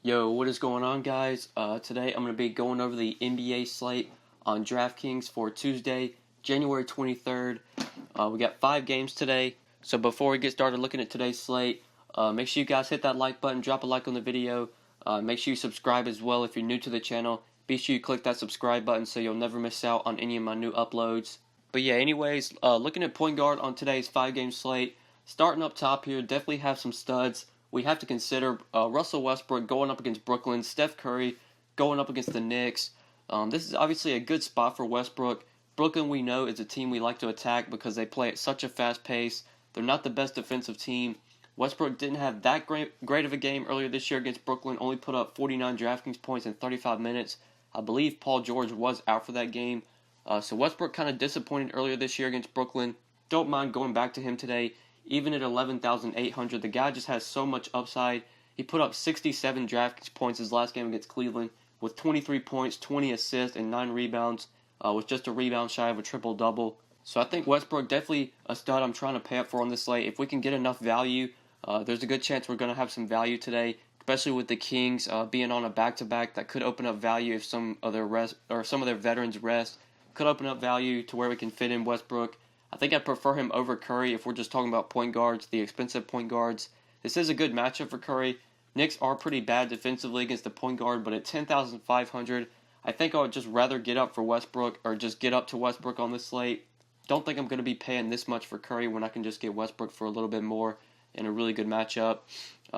Yo, what is going on, guys? Today I'm going to be going over the NBA slate on DraftKings for Tuesday, January 23rd. We got 5 games today. So before we get started looking at today's slate, make sure you guys hit that like button, drop a like on the video. Make sure you subscribe as well if you're new to the channel. Be sure you click that subscribe button so you'll never miss out on any of my new uploads. But yeah, anyways, looking at point guard on today's 5-game slate. Starting up top here, definitely have some studs. We have to consider Russell Westbrook going up against Brooklyn, Steph Curry going up against the Knicks. This is obviously a good spot for Westbrook. Brooklyn, we know, is a team we like to attack because they play at such a fast pace. They're not the best defensive team. Westbrook didn't have that great of a game earlier this year against Brooklyn, only put up 49 DraftKings points in 35 minutes. I believe Paul George was out for that game. So Westbrook kind of disappointed earlier this year against Brooklyn. Don't mind going back to him today. Even at 11,800, the guy just has so much upside. He put up 67 DraftKings points his last game against Cleveland with 23 points, 20 assists, and 9 rebounds, with just a rebound shy of a triple-double. So I think Westbrook definitely a stud I'm trying to pay up for on this slate. If we can get enough value, there's a good chance we're going to have some value today, especially with the Kings being on a back-to-back. That could open up value if some of their veterans rest. Could open up value to where we can fit in Westbrook. I think I'd prefer him over Curry if we're just talking about point guards, the expensive point guards. This is a good matchup for Curry. Knicks are pretty bad defensively against the point guard, but at 10,500, I think I would just rather get up for Westbrook or just get up to Westbrook on this slate. Don't think I'm going to be paying this much for Curry when I can just get Westbrook for a little bit more in a really good matchup.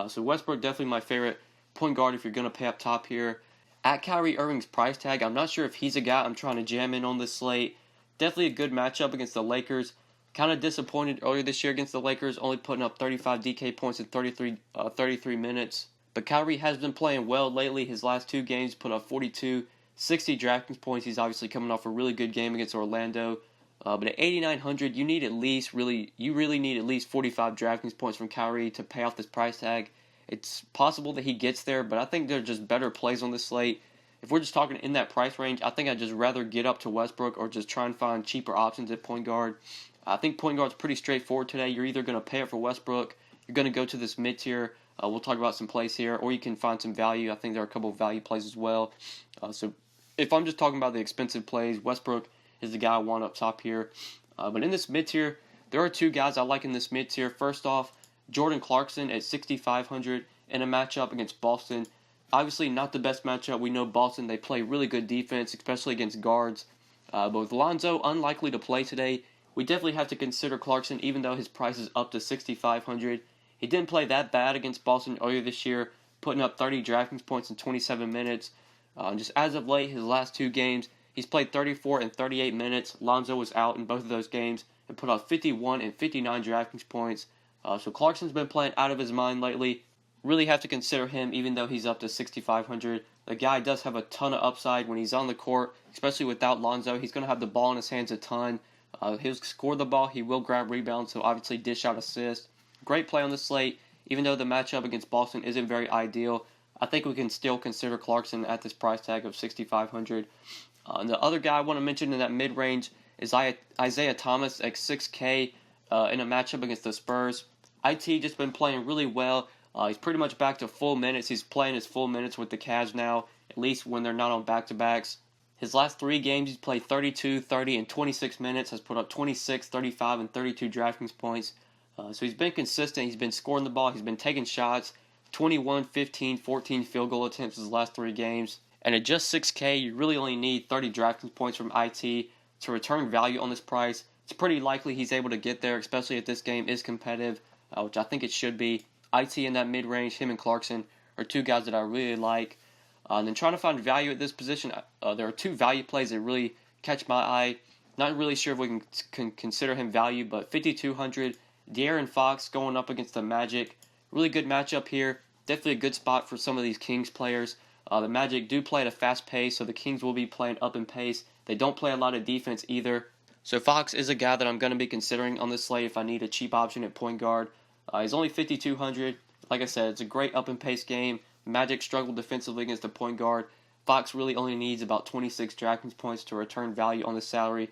So Westbrook definitely my favorite point guard if you're going to pay up top here. At Kyrie Irving's price tag, I'm not sure if he's a guy I'm trying to jam in on this slate. Definitely a good matchup against the Lakers. Kind of disappointed earlier this year against the Lakers, only putting up 35 DK points in 33 minutes. But Kyrie has been playing well lately. His last 2 games put up 42, 60 DraftKings points. He's obviously coming off a really good game against Orlando. But at 8,900, you really need at least 45 DraftKings points from Kyrie to pay off this price tag. It's possible that he gets there, but I think there are just better plays on this slate. If we're just talking in that price range, I think I'd just rather get up to Westbrook or just try and find cheaper options at point guard. I think point guard's pretty straightforward today. You're either going to pay it for Westbrook, you're going to go to this mid-tier. We'll talk about some plays here, or you can find some value. I think there are a couple of value plays as well. So if I'm just talking about the expensive plays, Westbrook is the guy I want up top here. But in this mid-tier, there are 2 guys I like in this mid-tier. First off, Jordan Clarkson at 6,500 in a matchup against Boston. Obviously not the best matchup. We know Boston, they play really good defense, especially against guards. But with Lonzo unlikely to play today, we definitely have to consider Clarkson, even though his price is up to 6,500. He didn't play that bad against Boston earlier this year, putting up 30 DraftKings points in 27 minutes. Just as of late, his last 2 games, he's played 34 and 38 minutes. Lonzo was out in both of those games and put up 51 and 59 DraftKings points. So Clarkson's been playing out of his mind lately. Really have to consider him even though he's up to 6,500. The guy does have a ton of upside when he's on the court, especially without Lonzo. He's going to have the ball in his hands a ton. He'll score the ball. He will grab rebounds, so obviously dish out assists. Great play on the slate. Even though the matchup against Boston isn't very ideal, I think we can still consider Clarkson at this price tag of 6,500. And the other guy I want to mention in that mid-range is Isaiah Thomas at 6K in a matchup against the Spurs. IT just been playing really well. He's pretty much back to full minutes. He's playing his full minutes with the Cavs now, at least when they're not on back-to-backs. His last 3 games, he's played 32, 30, and 26 minutes, has put up 26, 35, and 32 DraftKings points. So he's been consistent. He's been scoring the ball. He's been taking shots. 21, 15, 14 field goal attempts his last 3 games. And at just 6K, you really only need 30 DraftKings points from IT to return value on this price. It's pretty likely he's able to get there, especially if this game is competitive, which I think it should be. IT in that mid-range, him and Clarkson are 2 guys that I really like. And then trying to find value at this position, there are 2 value plays that really catch my eye. Not really sure if we can consider him value, but 5,200, De'Aaron Fox going up against the Magic. Really good matchup here. Definitely a good spot for some of these Kings players. The Magic do play at a fast pace, so the Kings will be playing up in pace. They don't play a lot of defense either. So Fox is a guy that I'm going to be considering on this slate if I need a cheap option at point guard. He's only 5,200. Like I said, it's a great up-and-pace game. Magic struggled defensively against the point guard. Fox really only needs about 26 DraftKings points to return value on the salary.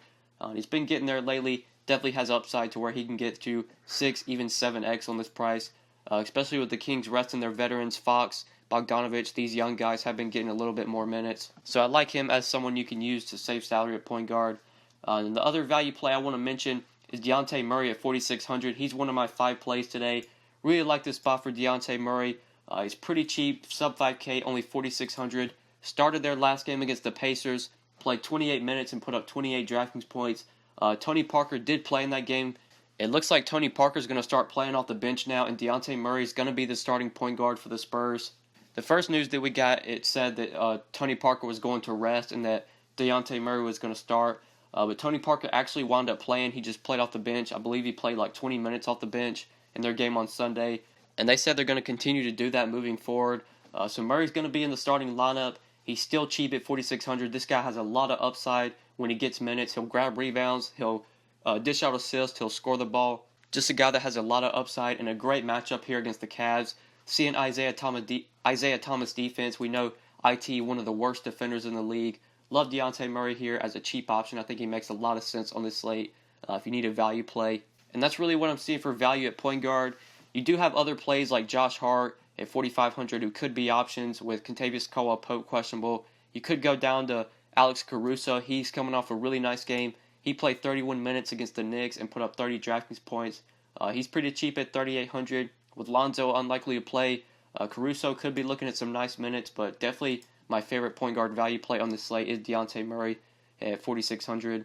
He's been getting there lately. Definitely has upside to where he can get to 6, even 7x on this price. Especially with the Kings resting their veterans. Fox Bogdanovic, these young guys have been getting a little bit more minutes. So I like him as someone you can use to save salary at point guard. And the other value play I want to mention is Dejounte Murray at 4,600. He's one of my 5 plays today. Really like this spot for Dejounte Murray. He's pretty cheap, sub 5K, only 4,600. Started their last game against the Pacers, played 28 minutes and put up 28 DraftKings points. Tony Parker did play in that game. It looks like Tony Parker's going to start playing off the bench now, and Dejounte Murray is going to be the starting point guard for the Spurs. The first news that we got, it said that Tony Parker was going to rest and that Dejounte Murray was going to start. But Tony Parker actually wound up playing. He just played off the bench. I believe he played like 20 minutes off the bench in their game on Sunday. And they said they're going to continue to do that moving forward. So Murray's going to be in the starting lineup. He's still cheap at 4,600. This guy has a lot of upside when he gets minutes. He'll grab rebounds. He'll dish out assists. He'll score the ball. Just a guy that has a lot of upside and a great matchup here against the Cavs. Seeing Isaiah Thomas defense, we know IT, one of the worst defenders in the league. Love Dejounte Murray here as a cheap option. I think he makes a lot of sense on this slate if you need a value play. And that's really what I'm seeing for value at point guard. You do have other plays like Josh Hart at 4,500 who could be options with Kentavious Caldwell-Pope questionable. You could go down to Alex Caruso. He's coming off a really nice game. He played 31 minutes against the Knicks and put up 30 DraftKings points. He's pretty cheap at 3,800. With Lonzo unlikely to play, Caruso could be looking at some nice minutes, but definitely my favorite point guard value play on this slate is Dejounte Murray at 4,600.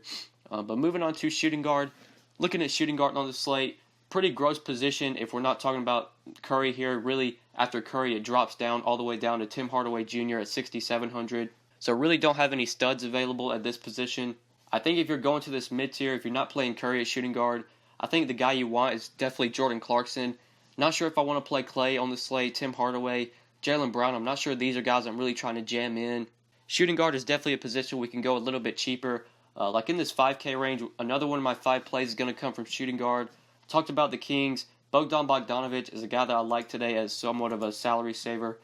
But moving on to shooting guard. Looking at shooting guard on the slate, pretty gross position if we're not talking about Curry here. Really, after Curry, it drops down all the way down to Tim Hardaway Jr. at 6,700. So really don't have any studs available at this position. I think if you're going to this mid-tier, if you're not playing Curry at shooting guard, I think the guy you want is definitely Jordan Clarkson. Not sure if I want to play Clay on the slate, Tim Hardaway, Jaylen Brown. I'm not sure these are guys I'm really trying to jam in. Shooting guard is definitely a position we can go a little bit cheaper. Like in this 5K range, another one of my 5 plays is going to come from shooting guard. Talked about the Kings. Bogdanovic is a guy that I like today as somewhat of a salary saver.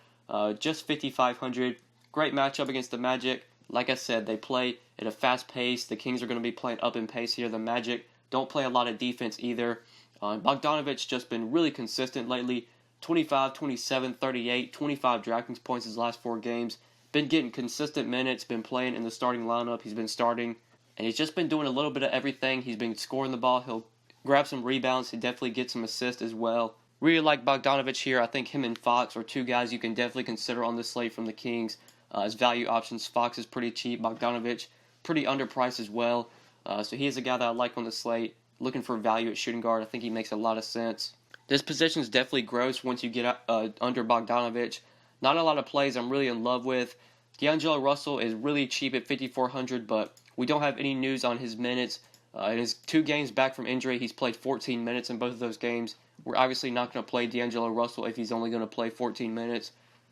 Just 5,500. Great matchup against the Magic. Like I said, they play at a fast pace. The Kings are going to be playing up in pace here. The Magic don't play a lot of defense either. Bogdanovic's just been really consistent lately. 25, 27, 38, 25 DraftKings points his last 4 games. Been getting consistent minutes, been playing in the starting lineup. He's been starting, and he's just been doing a little bit of everything. He's been scoring the ball. He'll grab some rebounds. He definitely gets some assists as well. Really like Bogdanovic here. I think him and Fox are 2 guys you can definitely consider on this slate from the Kings as value options. Fox is pretty cheap. Bogdanovic pretty underpriced as well. So he is a guy that I like on the slate. Looking for value at shooting guard. I think he makes a lot of sense. This position is definitely gross once you get under Bogdanovic. Not a lot of plays I'm really in love with. D'Angelo Russell is really cheap at 5,400, but we don't have any news on his minutes. In his 2 games back from injury, he's played 14 minutes in both of those games. We're obviously not going to play D'Angelo Russell if he's only going to play 14 minutes.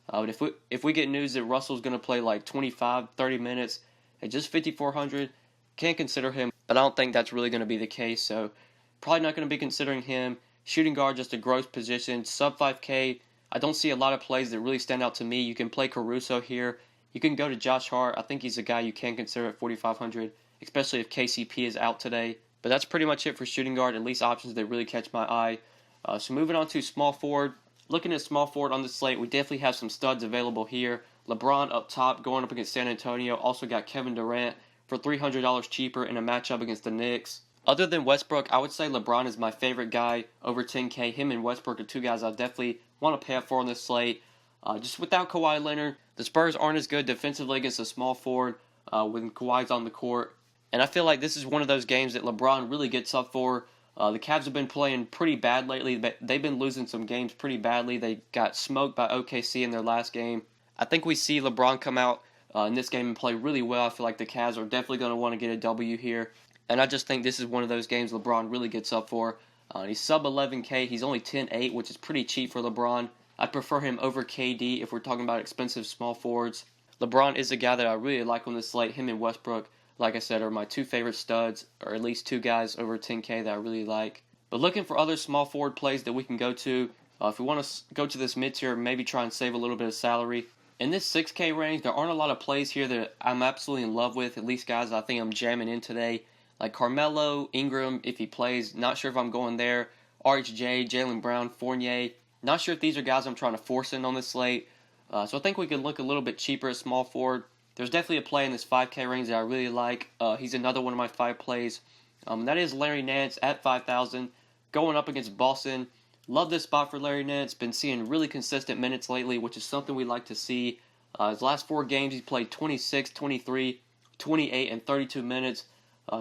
But if we get news that Russell's going to play like 25, 30 minutes at just 5,400, can't consider him. But I don't think that's really going to be the case, so probably not going to be considering him. Shooting guard, just a gross position. Sub 5K, I don't see a lot of plays that really stand out to me. You can play Caruso here. You can go to Josh Hart. I think he's a guy you can consider at 4,500, especially if KCP is out today. But that's pretty much it for shooting guard, at least options that really catch my eye. So moving on to small forward. Looking at small forward on the slate, we definitely have some studs available here. LeBron up top, going up against San Antonio. Also got Kevin Durant for $300 cheaper in a matchup against the Knicks. Other than Westbrook, I would say LeBron is my favorite guy over 10K. Him and Westbrook are 2 guys I definitely want to pay up for on this slate. Just without Kawhi Leonard, the Spurs aren't as good defensively against a small forward when Kawhi's on the court. And I feel like this is one of those games that LeBron really gets up for. The Cavs have been playing pretty bad lately. They've been losing some games pretty badly. They got smoked by OKC in their last game. I think we see LeBron come out in this game and play really well. I feel like the Cavs are definitely going to want to get a W here. And I just think this is one of those games LeBron really gets up for. He's sub 11K. He's only 10.8, which is pretty cheap for LeBron. I prefer him over KD if we're talking about expensive small forwards. LeBron is a guy that I really like on this slate. Him and Westbrook, like I said, are my 2 favorite studs, or at least 2 guys over 10K that I really like. But looking for other small forward plays that we can go to. If we want to go to this mid-tier, maybe try and save a little bit of salary. In this 6K range, there aren't a lot of plays here that I'm absolutely in love with. At least guys I think I'm jamming in today. Like Carmelo, Ingram, if he plays. Not sure if I'm going there. RHJ, Jaylen Brown, Fournier. Not sure if these are guys I'm trying to force in on this slate. So I think we could look a little bit cheaper at small forward. There's definitely a play in this 5K range that I really like. He's another one of my 5 plays. That is Larry Nance at 5,000, going up against Boston. Love this spot for Larry Nance. Been seeing really consistent minutes lately, which is something we like to see. His last 4 games, he's played 26, 23, 28, and 32 minutes.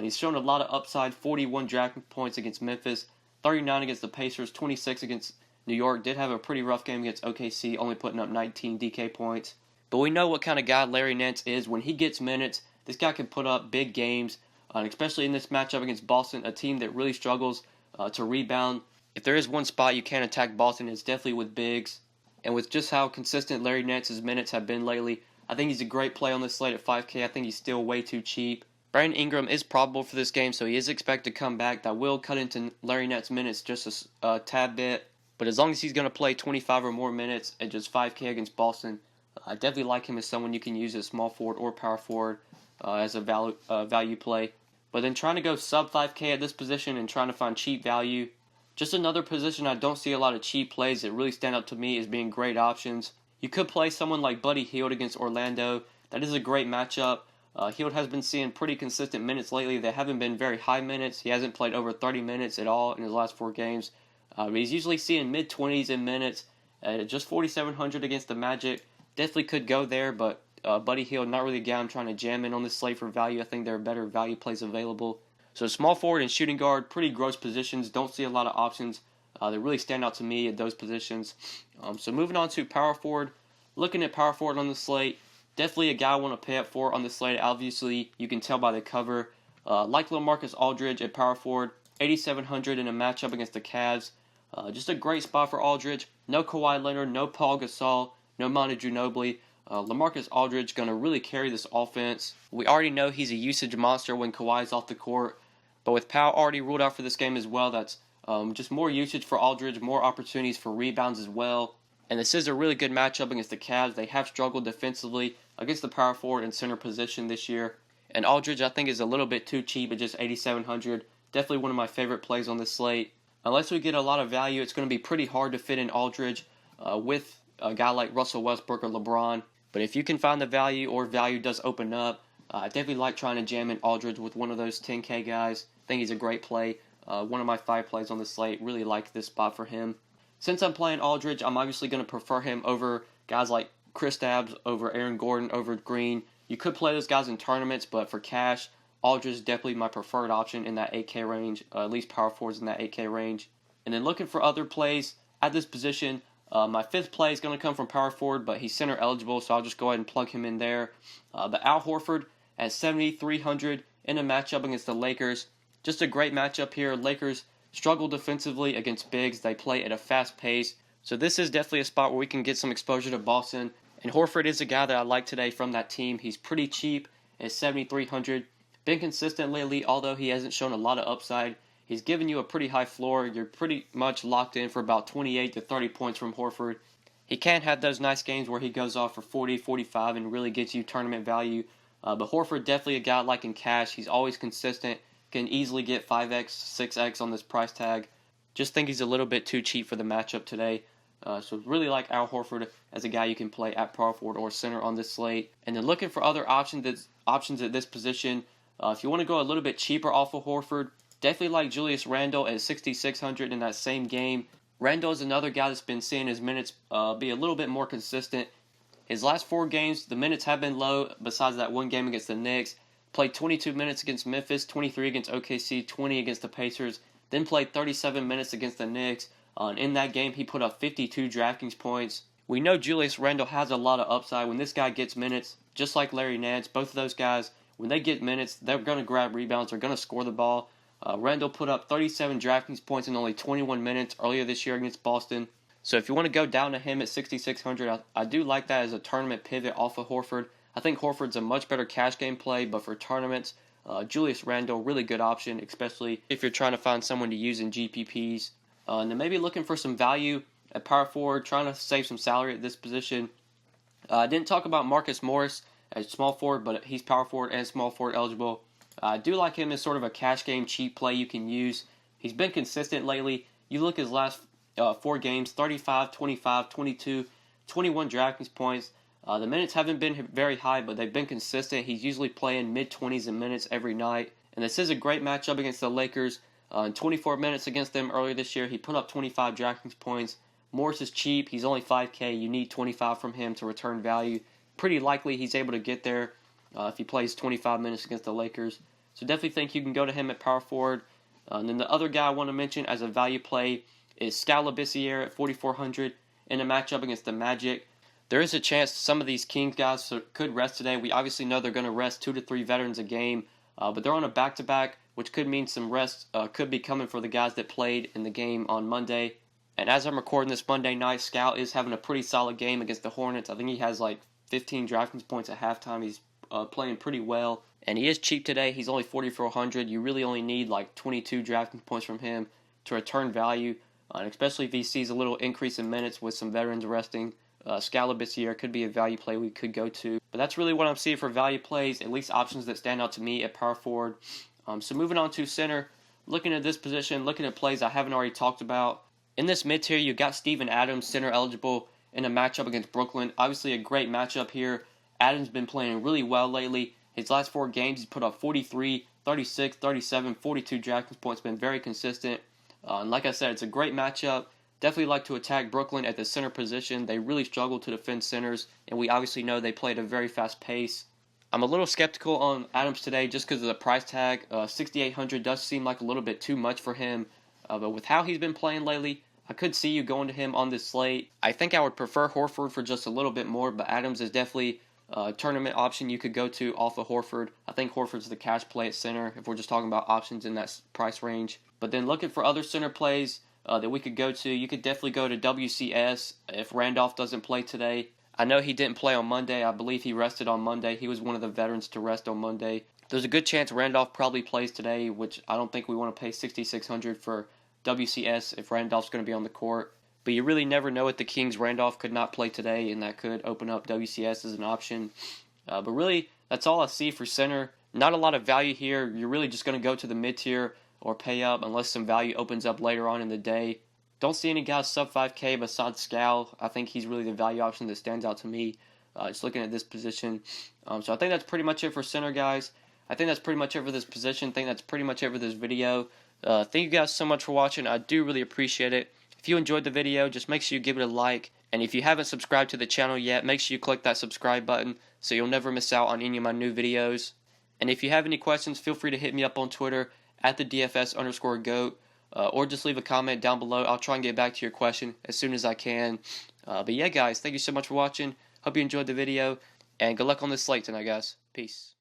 He's shown a lot of upside, 41 draft points against Memphis, 39 against the Pacers, 26 against New York. Did have a pretty rough game against OKC, only putting up 19 DK points. But we know what kind of guy Larry Nance is. When he gets minutes, this guy can put up big games, especially in this matchup against Boston, a team that really struggles to rebound. If there is one spot you can attack Boston, it's definitely with bigs. And with just how consistent Larry Nance's minutes have been lately, I think he's a great play on this slate at 5K. I think he's still way too cheap. Brandon Ingram is probable for this game, so he is expected to come back. That will cut into Larry Nance's minutes just a tad bit. But as long as he's going to play 25 or more minutes at just 5K against Boston, I definitely like him as someone you can use as small forward or power forward as a value play. But then trying to go sub 5K at this position and trying to find cheap value, just another position I don't see a lot of cheap plays that really stand out to me as being great options. You could play someone like Buddy Hield against Orlando. That is a great matchup. Hield has been seeing pretty consistent minutes lately. They haven't been very high minutes. He hasn't played over 30 minutes at all in his last 4 games. But he's usually seeing mid-20s in minutes. Just 4,700 against the Magic. Definitely could go there, but Buddy Hield, not really a guy I'm trying to jam in on this slate for value. I think there are better value plays available. So small forward and shooting guard, pretty gross positions. Don't see a lot of options that really stand out to me at those positions. So moving on to power forward. Looking at power forward on the slate, definitely a guy I want to pay up for on the slate. Obviously, you can tell by the cover. Like LaMarcus Aldridge at power forward, 8,700 in a matchup against the Cavs. Just a great spot for Aldridge. No Kawhi Leonard, no Paul Gasol, no Manu Ginobili. LaMarcus Aldridge going to really carry this offense. We already know he's a usage monster when Kawhi's off the court. But with Powell already ruled out for this game as well, that's just more usage for Aldridge, more opportunities for rebounds as well. And this is a really good matchup against the Cavs. They have struggled defensively against the power forward and center position this year. And Aldridge, I think, is a little bit too cheap at just 8,700. Definitely one of my favorite plays on this slate. Unless we get a lot of value, it's going to be pretty hard to fit in Aldridge with a guy like Russell Westbrook or LeBron. But if you can find the value or value does open up, I definitely like trying to jam in Aldridge with one of those 10K guys. I think he's a great play. One of my 5 plays on the slate. Really like this spot for him. Since I'm playing Aldridge, I'm obviously going to prefer him over guys like Kristaps, over Aaron Gordon, over Green. You could play those guys in tournaments, but for cash, Aldridge is definitely my preferred option in that 8K range, at least power forwards in that 8K range. And then looking for other plays at this position, my 5th play is going to come from power forward, but he's center eligible, so I'll just go ahead and plug him in there. But Al Horford at 7,300 in a matchup against the Lakers. Just a great matchup here. Lakers struggle defensively against bigs. They play at a fast pace. So this is definitely a spot where we can get some exposure to Boston. And Horford is a guy that I like today from that team. He's pretty cheap at 7,300. Been consistent lately, although he hasn't shown a lot of upside. He's given you a pretty high floor. You're pretty much locked in for about 28 to 30 points from Horford. He can have those nice games where he goes off for 40, 45 and really gets you tournament value. But Horford, definitely a guy I like in cash. He's always consistent. Can easily get 5x, 6x on this price tag. Just think he's a little bit too cheap for the matchup today. So really like Al Horford as a guy you can play at power forward or center on this slate. And then looking for other options at this position. If you want to go a little bit cheaper off of Horford, definitely like Julius Randle at 6,600 in that same game. Randle is another guy that's been seeing his minutes be a little bit more consistent. His last 4 games, the minutes have been low besides that one game against the Knicks. Played 22 minutes against Memphis, 23 against OKC, 20 against the Pacers. Then played 37 minutes against the Knicks. And in that game, he put up 52 DraftKings points. We know Julius Randle has a lot of upside. When this guy gets minutes, just like Larry Nance, both of those guys, when they get minutes, they're going to grab rebounds. They're going to score the ball. Randle put up 37 DraftKings points in only 21 minutes earlier this year against Boston. So if you want to go down to him at 6,600, I do like that as a tournament pivot off of Horford. I think Horford's a much better cash game play, but for tournaments, Julius Randle, really good option, especially if you're trying to find someone to use in GPPs. And then maybe looking for some value at power forward, trying to save some salary at this position. I didn't talk about Marcus Morris as small forward, but he's power forward and small forward eligible. I do like him as sort of a cash game cheap play you can use. He's been consistent lately. You look at his last 4 games, 35, 25, 22, 21 DraftKings points. The minutes haven't been very high, but they've been consistent. He's usually playing mid-20s in minutes every night. And this is a great matchup against the Lakers. In 24 minutes against them earlier this year, he put up 25 DraftKings points. Morris is cheap. He's only 5K. You need 25 from him to return value. Pretty likely he's able to get there if he plays 25 minutes against the Lakers. So definitely think you can go to him at power forward. And then the other guy I want to mention as a value play is SKAL LABISSIERE at 4,400 in a matchup against the Magic. There is a chance some of these Kings guys could rest today. We obviously know they're going to rest 2 to 3 veterans a game, but they're on a back-to-back, which could mean some rest could be coming for the guys that played in the game on Monday. And as I'm recording this Monday night, SKAL is having a pretty solid game against the Hornets. I think he has like 15 DraftKings points at halftime. He's playing pretty well. And he is cheap today. He's only 4,400. You really only need like 22 DraftKings points from him to return value. And especially if he sees a little increase in minutes with some veterans resting. SKAL LABISSIERE could be a value play we could go to. But that's really what I'm seeing for value plays, at least options that stand out to me at power forward. So moving on to center, looking at this position, looking at plays I haven't already talked about. In this mid-tier, you got Steven Adams, center eligible in a matchup against Brooklyn. Obviously a great matchup here. Adams been playing really well lately. His last 4 games, he's put up 43, 36, 37, 42 DraftKings points. Been very consistent. And like I said, it's a great matchup. Definitely like to attack Brooklyn at the center position. They really struggle to defend centers, and we obviously know they play at a very fast pace. I'm a little skeptical on Adams today just because of the price tag. 6,800 does seem like a little bit too much for him. But with how he's been playing lately, I could see you going to him on this slate. I think I would prefer Horford for just a little bit more, but Adams is definitely a tournament option you could go to off of Horford. I think Horford's the cash play at center if we're just talking about options in that price range. But then looking for other center plays that we could go to, you could definitely go to WCS if Randolph doesn't play today. I know he didn't play on Monday. I believe he rested on Monday. He was one of the veterans to rest on Monday. There's a good chance Randolph probably plays today, which I don't think we want to pay $6,600 for WCS if Randolph's going to be on the court. But you really never know with the Kings. Randolph could not play today, and that could open up WCS as an option. But really, that's all I see for center. Not a lot of value here. You're really just going to go to the mid-tier or pay up unless some value opens up later on in the day. Don't see any guys sub 5K besides SKAL. I think he's really the value option that stands out to me just looking at this position. So I think that's pretty much it for center, guys. I think that's pretty much it for this position. I think that's pretty much it for this video. Thank you guys so much for watching. I do really appreciate it. If you enjoyed the video, just make sure you give it a like. And if you haven't subscribed to the channel yet, make sure you click that subscribe button so you'll never miss out on any of my new videos. And if you have any questions, feel free to hit me up on Twitter at the DFS_GOAT. Or just leave a comment down below. I'll try and get back to your question as soon as I can. But yeah, guys, thank you so much for watching. Hope you enjoyed the video. And good luck on this slate tonight, guys. Peace.